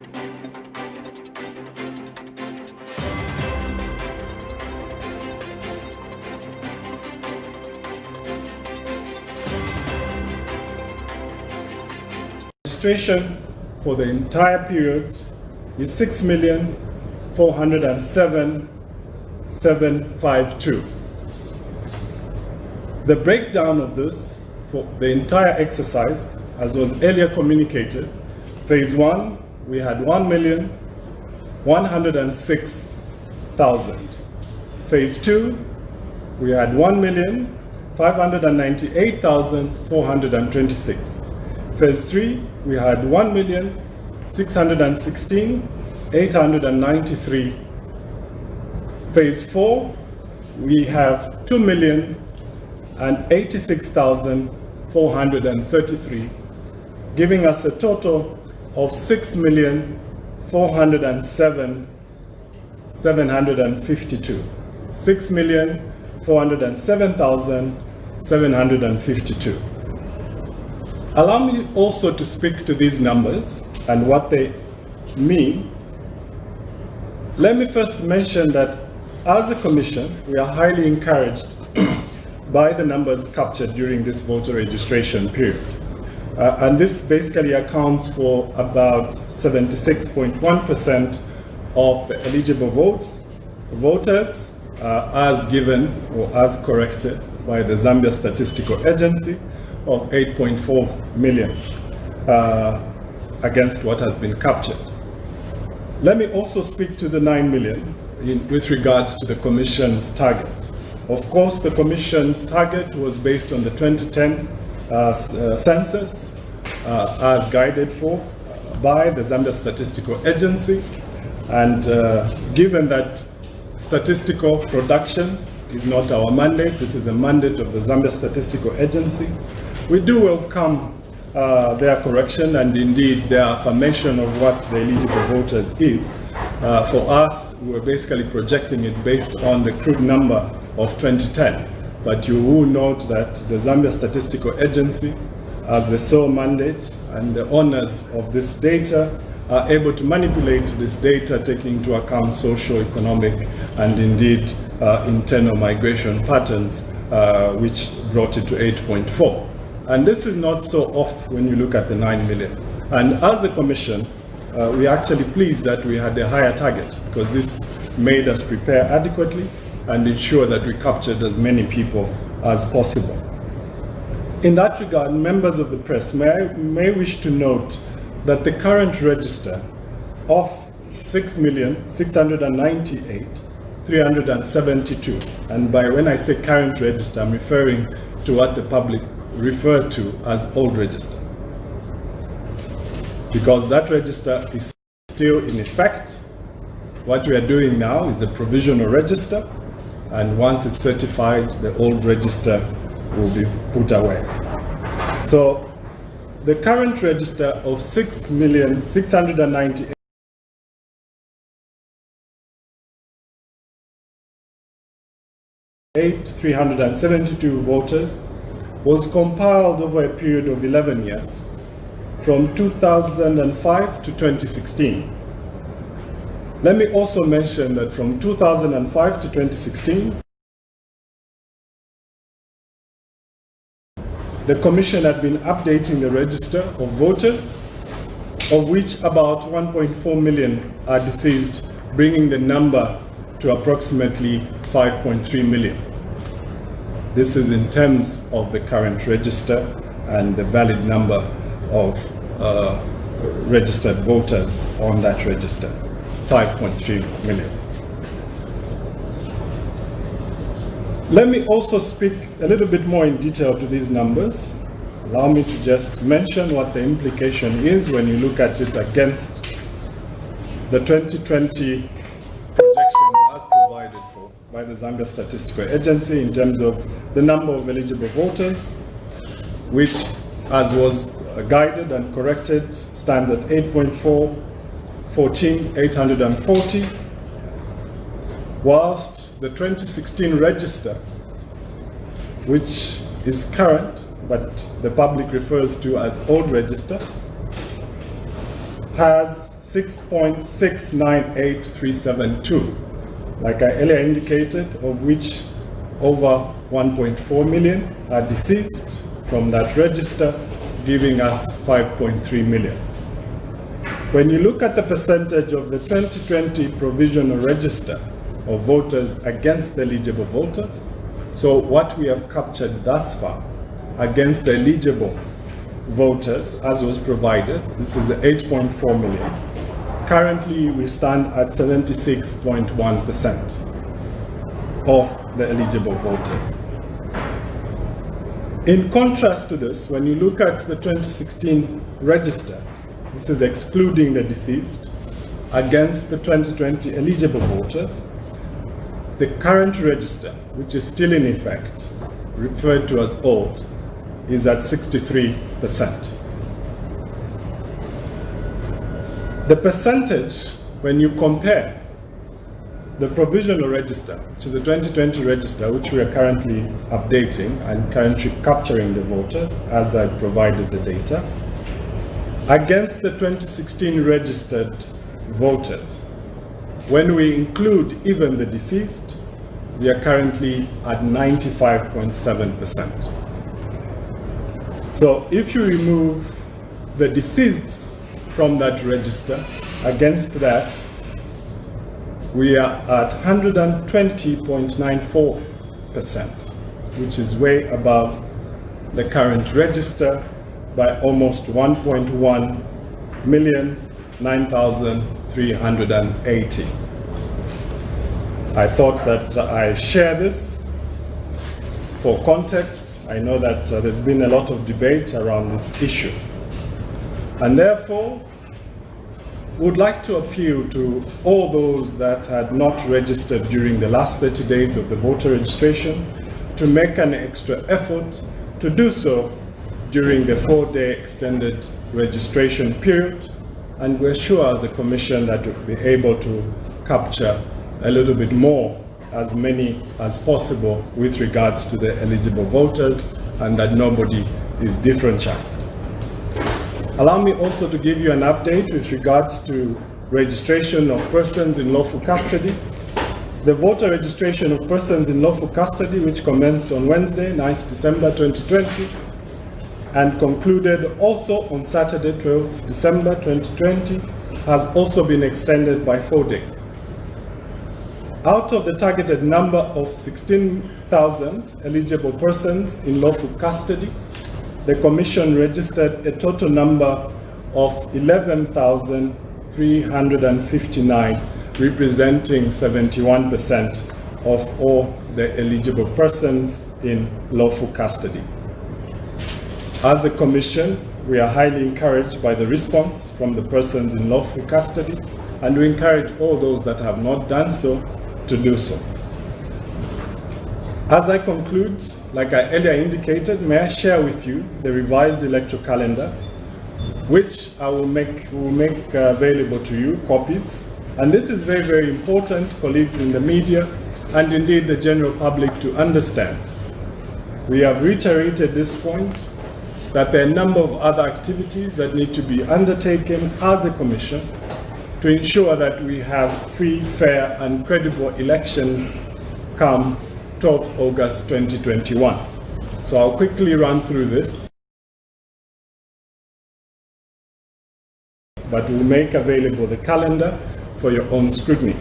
Registration for the entire period is 6,407,752. The breakdown of this for the entire exercise, as was earlier communicated, phase 1, we had 1,106,000. Phase 2, we had 1,598,426. Phase 3, we had 1,616,893. Phase 4, we have 2,086,433, giving us a total of 6,407,752. 6,407,752. Allow me also to speak to these numbers and what they mean. Let me first mention that as a Commission, we are highly encouraged by the numbers captured during this voter registration period. And this basically accounts for about 76.1% of the eligible voters as given or as corrected by the Zambia Statistical Agency of 8.4 million against what has been captured. Let me also speak to the 9 million with regards to the Commission's target. Of course, the Commission's target was based on the 2010 census as guided for by the Zambia Statistical Agency, and given that statistical production is not our mandate, this is a mandate of the Zambia Statistical Agency, we do welcome their correction and indeed their affirmation of what the eligible voters is. For us, we're basically projecting it based on the crude number of 2010. But you will note that the Zambia Statistical Agency, as the sole mandate and the owners of this data, are able to manipulate this data, taking into account socio-economic and indeed internal migration patterns, which brought it to 8.4. And this is not so off when you look at the 9 million. And as a Commission, we are actually pleased that we had a higher target, because this made us prepare adequately and ensure that we captured as many people as possible. In that regard, members of the press may wish to note that the current register of 6,698,372, and by when I say current register, I'm referring to what the public refer to as old register, because that register is still in effect. What we are doing now is a provisional register, and once it's certified, the old register will be put away. So the current register of 6,698,372 voters was compiled over a period of 11 years, from 2005 to 2016. Let me also mention that from 2005 to 2016, the Commission had been updating the register of voters, of which about 1.4 million are deceased, bringing the number to approximately 5.3 million. This is in terms of the current register and the valid number of registered voters on that register, 5.3 million. Let me also speak a little bit more in detail to these numbers. Allow me to just mention what the implication is when you look at it against the 2020 projections as provided for by the Zambia Statistical Agency in terms of the number of eligible voters, which, as was guided and corrected, stands at 8.414,840, whilst the 2016 register, which is current but the public refers to as old register, has 6.698372, like I earlier indicated, of which over 1.4 million are deceased from that register, giving us 5.3 million. When you look at the percentage of the 2020 provisional register of voters against the eligible voters, so what we have captured thus far against the eligible voters as was provided, this is the 8.4 million. Currently, we stand at 76.1% of the eligible voters. In contrast to this, when you look at the 2016 register, this is excluding the deceased, against the 2020 eligible voters, the current register, which is still in effect, referred to as old, is at 63%. The percentage, when you compare the provisional register, which is the 2020 register, which we are currently updating and currently capturing the voters as I provided the data, against the 2016 registered voters, when we include even the deceased, we are currently at 95.7%. So if you remove the deceased from that register, against that, we are at 120.94%, which is way above the current register by almost 1.1 million, 9,380. I thought that I share this for context. I know that there's been a lot of debate around this issue. And therefore, would like to appeal to all those that had not registered during the last 30 days of the voter registration to make an extra effort to do so during the 4-day extended registration period. And we're sure as a commission that we'll be able to capture a little bit more, as many as possible with regards to the eligible voters, and that nobody is disfranchised. Allow me also to give you an update with regards to registration of persons in lawful custody. The voter registration of persons in lawful custody, which commenced on Wednesday, 9th December 2020, and concluded also on Saturday, 12th December 2020, has also been extended by 4 days. Out of the targeted number of 16,000 eligible persons in lawful custody, the Commission registered a total number of 11,359, representing 71% of all the eligible persons in lawful custody. As a Commission, we are highly encouraged by the response from the persons in lawful custody, and we encourage all those that have not done so to do so. As I conclude, like I earlier indicated, may I share with you the revised electoral calendar, which I will make available to you, copies. And this is very, very important, colleagues in the media, and indeed the general public to understand. We have reiterated this point, that there are a number of other activities that need to be undertaken as a Commission to ensure that we have free, fair, and credible elections come 12th August 2021. So I'll quickly run through this, but we'll make available the calendar for your own scrutiny.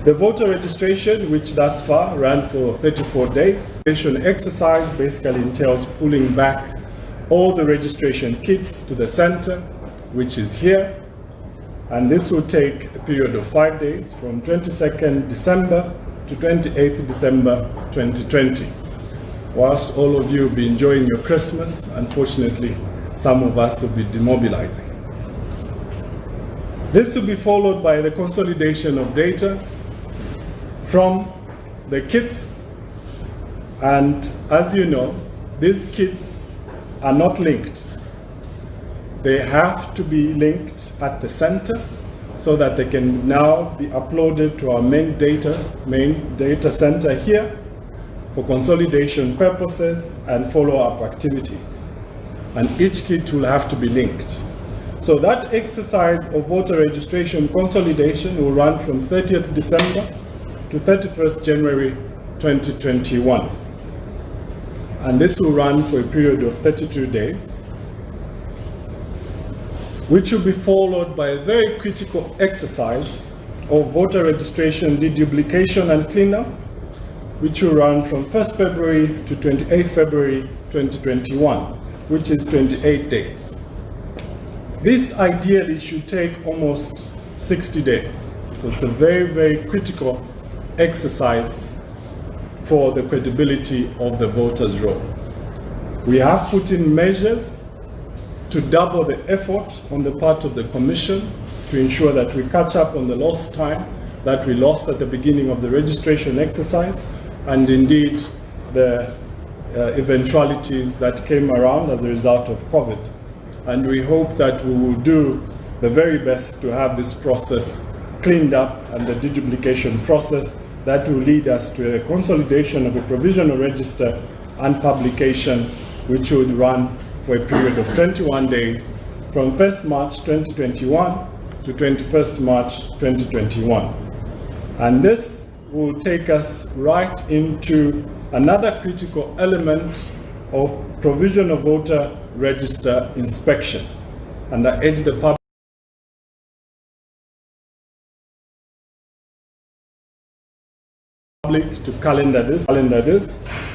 The voter registration, which thus far ran for 34 days, the registration exercise basically entails pulling back all the registration kits to the center, which is here, and this will take a period of 5 days from 22nd December to 28th December 2020. Whilst all of you will be enjoying your Christmas, unfortunately, some of us will be demobilizing. This will be followed by the consolidation of data from the kits, and as you know, these kits are not linked. They have to be linked at the center so that they can now be uploaded to our main data center here for consolidation purposes and follow-up activities. And each kit will have to be linked. So that exercise of voter registration consolidation will run from 30th December to 31st January 2021. And this will run for a period of 32 days, which will be followed by a very critical exercise of voter registration deduplication and cleanup, which will run from 1st February to 28th February 2021, which is 28 days. This ideally should take almost 60 days. It's a very, very critical exercise for the credibility of the voters' roll. We have put in measures to double the effort on the part of the Commission to ensure that we catch up on the lost time that we lost at the beginning of the registration exercise, and indeed the eventualities that came around as a result of COVID. And we hope that we will do the very best to have this process cleaned up and the deduplication process that will lead us to a consolidation of a provisional register and publication, which would run for a period of 21 days from 1st March 2021 to 21st March 2021. And this will take us right into another critical element of provisional voter register inspection. And I urge the public to calendar this,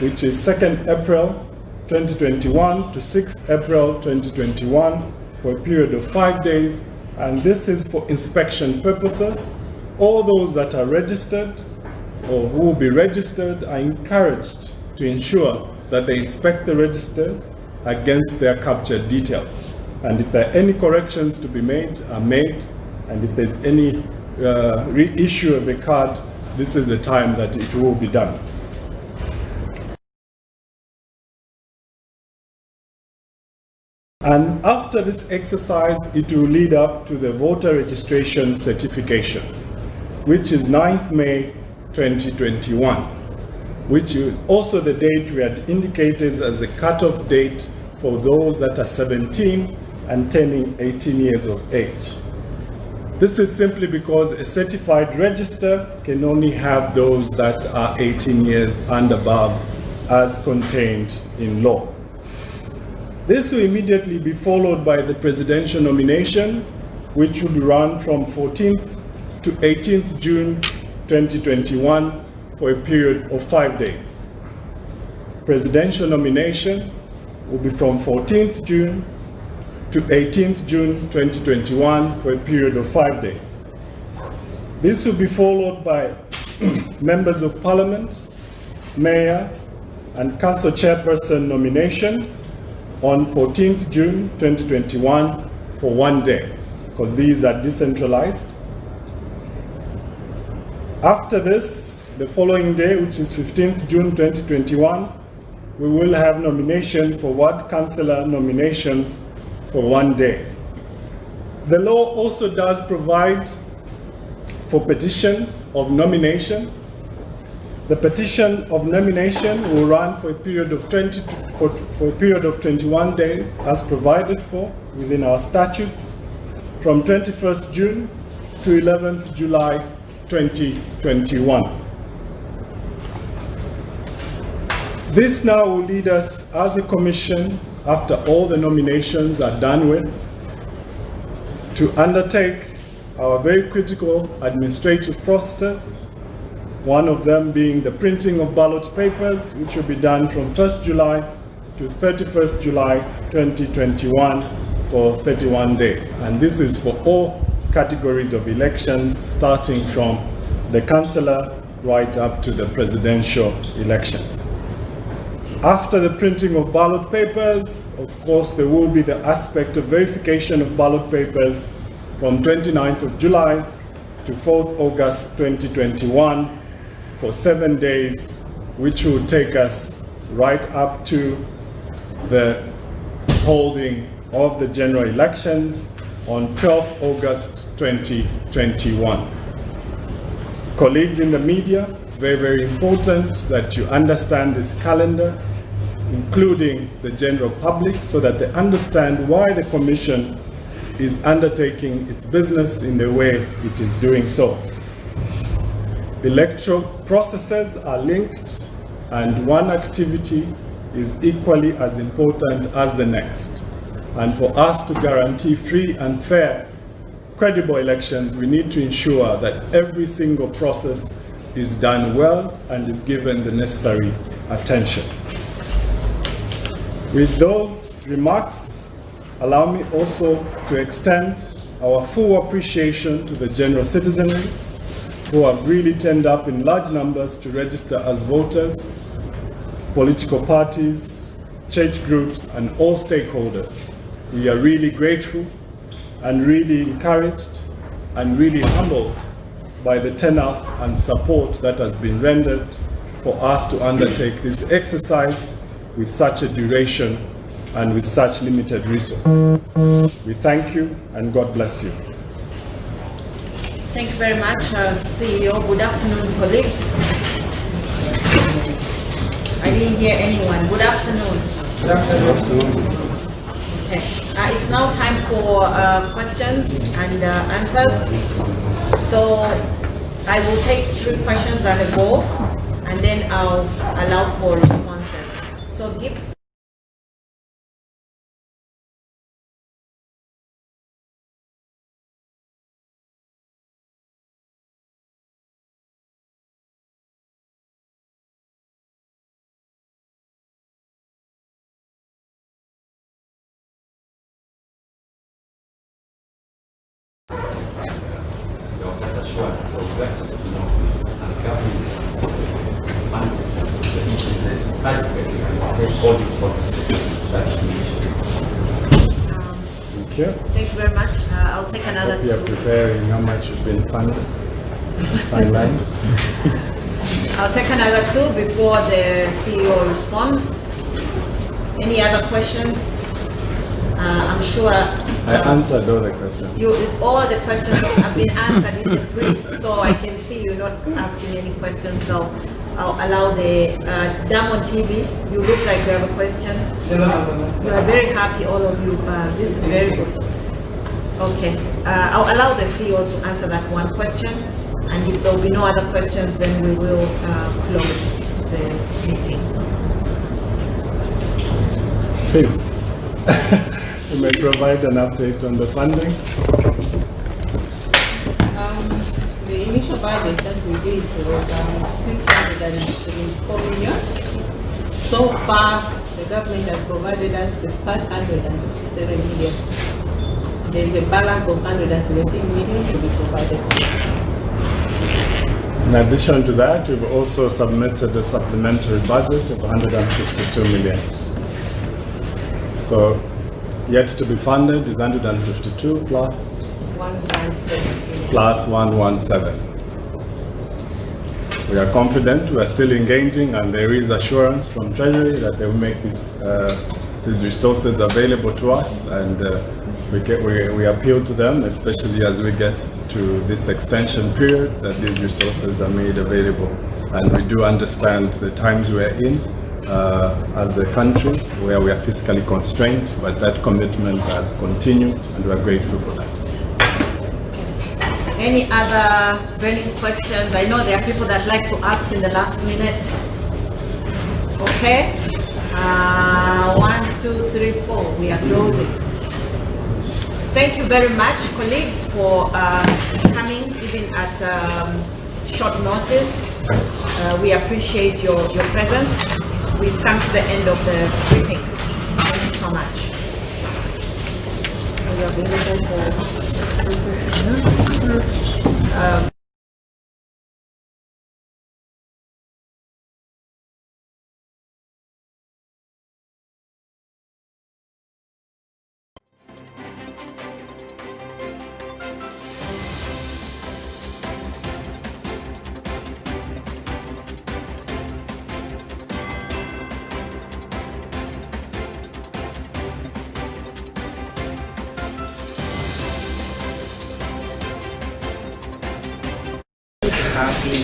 which is 2nd April 2021 to 6th April 2021 for a period of 5 days. And this is for inspection purposes. All those that are registered or who will be registered are encouraged to ensure that they inspect the registers against their captured details. And if there are any corrections to be made, are made. And if there's any reissue of a card, this is the time that it will be done. And after this exercise, it will lead up to the voter registration certification, which is 9th May 2021, which is also the date we had indicated as the cutoff date for those that are 17 and turning 18 years of age. This is simply because a certified register can only have those that are 18 years and above as contained in law. This will immediately be followed by the presidential nomination, which would run from 14th to 18th June 2021 for a period of 5 days. Presidential nomination will be from 14th June to 18th June 2021 for a period of 5 days. This will be followed by members of parliament, mayor, and council chairperson nominations on 14th June 2021 for 1 day, because these are decentralized. After this, the following day, which is 15th June 2021, we will have nomination for ward councillor nominations for 1 day. The law also does provide for petitions of nominations. The petition of nomination will run for a period of 21 days, as provided for within our statutes, from 21st June to 11th July 2021. This now will lead us as a commission, after all the nominations are done with, to undertake our very critical administrative processes, one of them being the printing of ballot papers, which will be done from 1st July to 31st July 2021 for 31 days. And this is for all categories of elections, starting from the councillor right up to the presidential elections. After the printing of ballot papers, of course, there will be the aspect of verification of ballot papers from 29th of July to 4th August 2021 for 7 days, which will take us right up to the holding of the general elections on 12th August 2021. Colleagues in the media, it's very, very important that you understand this calendar, including the general public, so that they understand why the Commission is undertaking its business in the way it is doing so. Electoral processes are linked, and one activity is equally as important as the next. And for us to guarantee free and fair, credible elections, we need to ensure that every single process is done well and is given the necessary attention. With those remarks, allow me also to extend our full appreciation to the general citizenry who have really turned up in large numbers to register as voters, political parties, church groups, and all stakeholders. We are really grateful and really encouraged and really humbled by the turnout and support that has been rendered for us to undertake this exercise with such a duration and with such limited resources. We thank you and God bless you. Thank you very much, CEO. Good afternoon, colleagues. I didn't hear anyone. Good afternoon. Good afternoon. Okay. It's now time for questions and answers. So I will take 3 questions at a go, and then I'll allow for responses. So give. Thank you. Thank you very much. I'll take another Hope you are 2. preparing how much you've been funded. Fine lines. I'll take another 2 before the CEO responds. Any other questions? I'm sure I answered all the questions. all the questions have been answered in the brief, so I can see you're not asking any questions. So I'll allow the Dam on TV. You look like you have a question. You are very happy, all of you. This is very good. Okay, I'll allow the CEO to answer that one question, and if there will be no other questions, then we will close the meeting. Please. You may provide an update on the funding. The initial budget that we did was 674 million. So far, the government has provided us with 557 million. There is a balance of 117 million to be provided. In addition to that, we've also submitted a supplementary budget of 152 million. So, yet to be funded is 152 plus 117. We are confident, we are still engaging, and there is assurance from Treasury that they will make these resources available to us, and we appeal to them, especially as we get to this extension period, that these resources are made available. And we do understand the times we are in as a country where we are fiscally constrained, but that commitment has continued, and we are grateful for that. Any other burning questions? I know there are people that like to ask in the last minute. Okay. 1, 2, 3, 4. We are closing. Thank you very much, colleagues, for coming even at short notice. We appreciate your presence. We've come to the end of the briefing. Thank you so much. We are available for happy